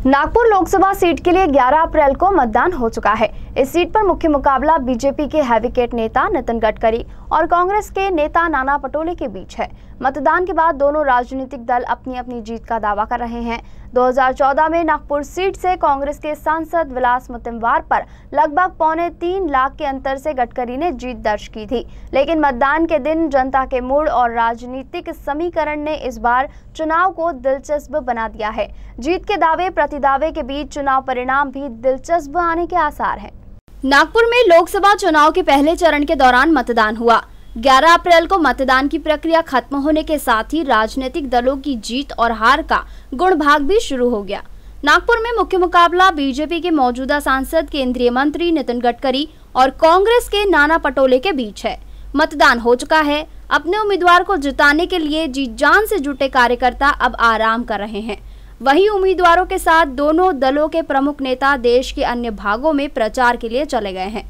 Nagpur Lok Sabha seat के लिए 11 अप्रैल को मतदान हो चुका है। इस सीट पर मुख्य मुकाबला बीजेपी के हैवीकेट नेता नितिन गडकरी और कांग्रेस के नेता नाना पटोले के बीच है। मतदान के बाद दोनों राजनीतिक दल अपनी अपनी जीत का दावा कर रहे हैं। 2014 में नागपुर सीट से कांग्रेस के सांसद विलास मुत्तेमवार पर लगभग 3.25 लाख के अंतर से गडकरी ने जीत दर्ज की थी, लेकिन मतदान के दिन जनता के मूड और राजनीतिक समीकरण ने इस बार चुनाव को दिलचस्प बना दिया है। जीत के दावे प्रतिदावे के बीच चुनाव परिणाम भी दिलचस्प आने के आसार हैं। नागपुर में लोकसभा चुनाव के पहले चरण के दौरान मतदान हुआ। 11 अप्रैल को मतदान की प्रक्रिया खत्म होने के साथ ही राजनीतिक दलों की जीत और हार का गुणभाग भी शुरू हो गया। नागपुर में मुख्य मुकाबला बीजेपी के मौजूदा सांसद केंद्रीय मंत्री नितिन गडकरी और कांग्रेस के नाना पटोले के बीच है। मतदान हो चुका है। अपने उम्मीदवार को जिताने के लिए जी जान से जुटे कार्यकर्ता अब आराम कर रहे हैं। वहीं उम्मीदवारों के साथ दोनों दलों के प्रमुख नेता देश के अन्य भागों में प्रचार के लिए चले गए हैं,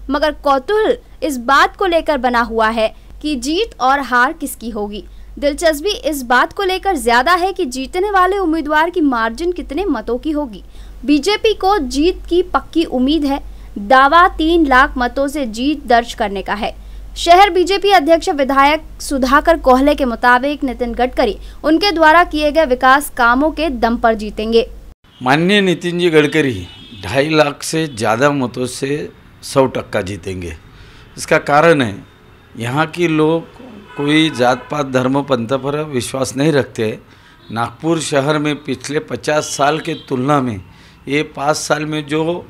मगर कौतूहल इस बात को लेकर बना हुआ है कि जीत और हार किसकी होगी। दिलचस्पी इस बात को लेकर ज्यादा है कि जीतने वाले उम्मीदवार की मार्जिन कितने मतों की होगी। बीजेपी को जीत की पक्की उम्मीद है। दावा 3 लाख मतों से जीत दर्ज करने का है। शहर बीजेपी अध्यक्ष विधायक सुधाकर कोहले के मुताबिक नितिन गडकरी उनके द्वारा किए गए विकास कामों के दम पर जीतेंगे। माननीय नितिन जी गडकरी 2.5 लाख से ज़्यादा मतों से 100% जीतेंगे। इसका कारण है यहाँ के लोग कोई जात पात धर्म पंथ पर विश्वास नहीं रखते। नागपुर शहर में पिछले 50 साल के तुलना में ये 5 साल में जो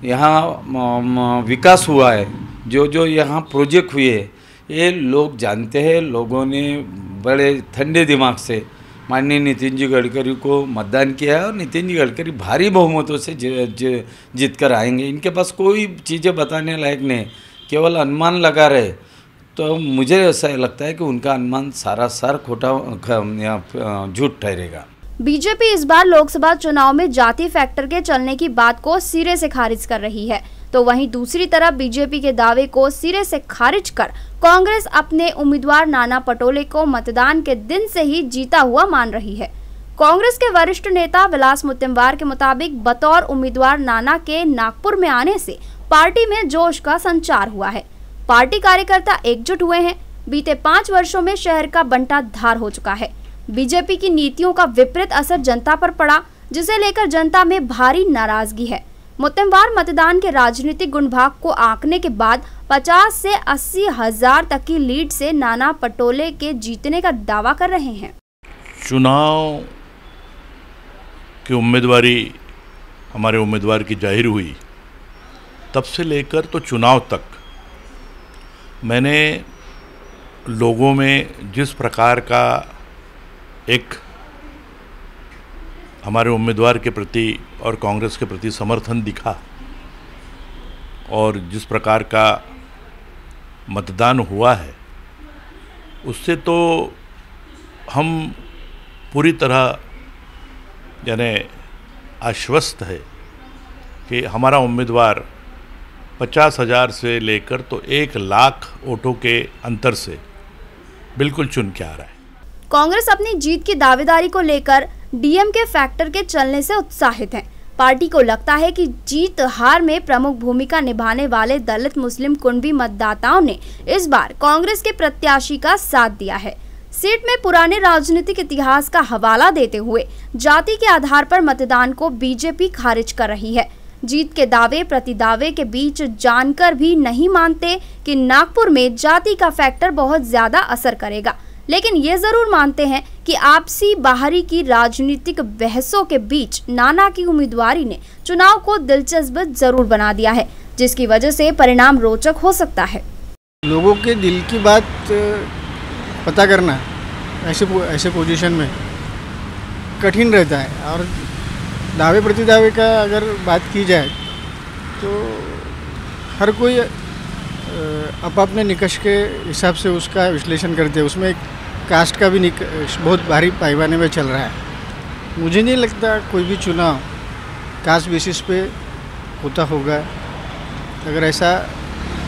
यहाँ विकास हुआ है, जो यहाँ प्रोजेक्ट हुए हैं, ये लोग जानते हैं। लोगों ने बड़े ठंडे दिमाग से माननीय नितिन जी गडकरी को मतदान किया है और नितिन जी गडकरी भारी बहुमतों से जीत कर आएंगे। इनके पास कोई चीज़ें बताने लायक नहीं, केवल अनुमान लगा रहे। तो मुझे ऐसा लगता है कि उनका अनुमान सारा खोटा झूठ ठहरेगा। बीजेपी इस बार लोकसभा चुनाव में जाति फैक्टर के चलने की बात को सिरे से खारिज कर रही है, तो वहीं दूसरी तरफ बीजेपी के दावे को सिरे से खारिज कर कांग्रेस अपने उम्मीदवार नाना पटोले को मतदान के दिन से ही जीता हुआ मान रही है। कांग्रेस के वरिष्ठ नेता विलास मुत्तेमवार के मुताबिक बतौर उम्मीदवार नाना के नागपुर में आने से पार्टी में जोश का संचार हुआ है। पार्टी कार्यकर्ता एकजुट हुए हैं। बीते 5 वर्षों में शहर का बंटा धार हो चुका है। बीजेपी की नीतियों का विपरीत असर जनता पर पड़ा, जिसे लेकर जनता में भारी नाराजगी है। मुत्तेमवार मतदान के राजनीतिक गुणभाग को आंकने के बाद 50 से 80 हजार तक की लीड से नाना पटोले के जीतने का दावा कर रहे हैं। चुनाव की उम्मीदवारी हमारे उम्मीदवार की जाहिर हुई, तब से लेकर तो चुनाव तक मैंने लोगों में जिस प्रकार का एक हमारे उम्मीदवार के प्रति और कांग्रेस के प्रति समर्थन दिखा और जिस प्रकार का मतदान हुआ है, उससे तो हम पूरी तरह यानी आश्वस्त है कि हमारा उम्मीदवार 50,000 से लेकर तो 1 लाख वोटों के अंतर से बिल्कुल चुन के आ रहा है। कांग्रेस अपनी जीत की दावेदारी को लेकर डीएमके फैक्टर के चलने से उत्साहित है। पार्टी को लगता है कि जीत हार में प्रमुख भूमिका निभाने वाले दलित मुस्लिम कुणबी मतदाताओं ने इस बार कांग्रेस के प्रत्याशी का साथ दिया है। सीट में पुराने राजनीतिक इतिहास का हवाला देते हुए जाति के आधार पर मतदान को बीजेपी खारिज कर रही है। जीत के दावे प्रतिदावे के बीच जानकर भी नहीं मानते कि नागपुर में जाति का फैक्टर बहुत ज्यादा असर करेगा, लेकिन ये जरूर मानते हैं कि आपसी बाहरी की राजनीतिक बहसों के बीच नाना की उम्मीदवारी ने चुनाव को दिलचस्प जरूर बना दिया है, जिसकी वजह से परिणाम रोचक हो सकता है। लोगों के दिल की बात पता करना ऐसे पोजीशन में कठिन रहता है, और दावे प्रतिदावे का अगर बात की जाए तो हर कोई अपने निकष के हिसाब से उसका विश्लेषण करते हैं। उसमें एक कास्ट का भी बहुत भारी पैमाने में चल रहा है। मुझे नहीं लगता कोई भी चुनाव कास्ट बेसिस पे होता होगा। अगर ऐसा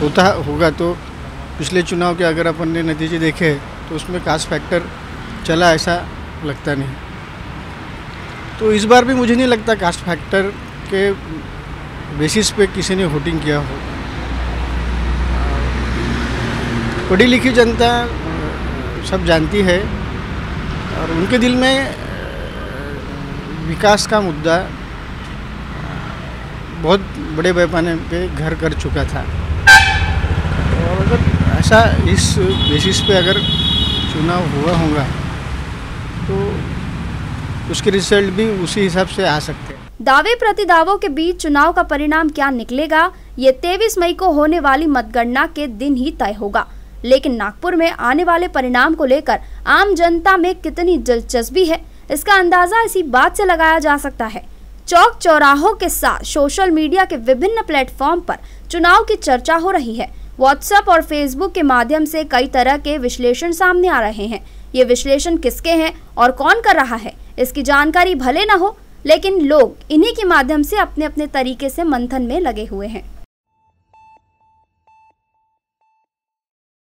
होता होगा तो पिछले चुनाव के अगर अपन ने नतीजे देखे तो उसमें कास्ट फैक्टर चला, ऐसा लगता नहीं। तो इस बार भी मुझे नहीं लगता कास्ट फैक्टर के बेसिस पे किसी ने वोटिंग किया हो। पढ़ी लिखी जनता सब जानती है और उनके दिल में विकास का मुद्दा बहुत बड़े पैमाने पे घर कर चुका था। और अगर ऐसा इस बेसिस पे अगर चुनाव हुआ होगा तो उसके रिजल्ट भी उसी हिसाब से आ सकते हैं। दावे प्रतिदावों के बीच चुनाव का परिणाम क्या निकलेगा, ये 23 मई को होने वाली मतगणना के दिन ही तय होगा। लेकिन नागपुर में आने वाले परिणाम को लेकर आम जनता में कितनी दिलचस्पी है, इसका अंदाजा इसी बात से लगाया जा सकता है। चौक चौराहों के साथ सोशल मीडिया के विभिन्न प्लेटफॉर्म पर चुनाव की चर्चा हो रही है। व्हाट्सएप और फेसबुक के माध्यम से कई तरह के विश्लेषण सामने आ रहे हैं। ये विश्लेषण किसके हैं और कौन कर रहा है, इसकी जानकारी भले न हो, लेकिन लोग इन्हीं के माध्यम से अपने अपने तरीके से मंथन में लगे हुए हैं।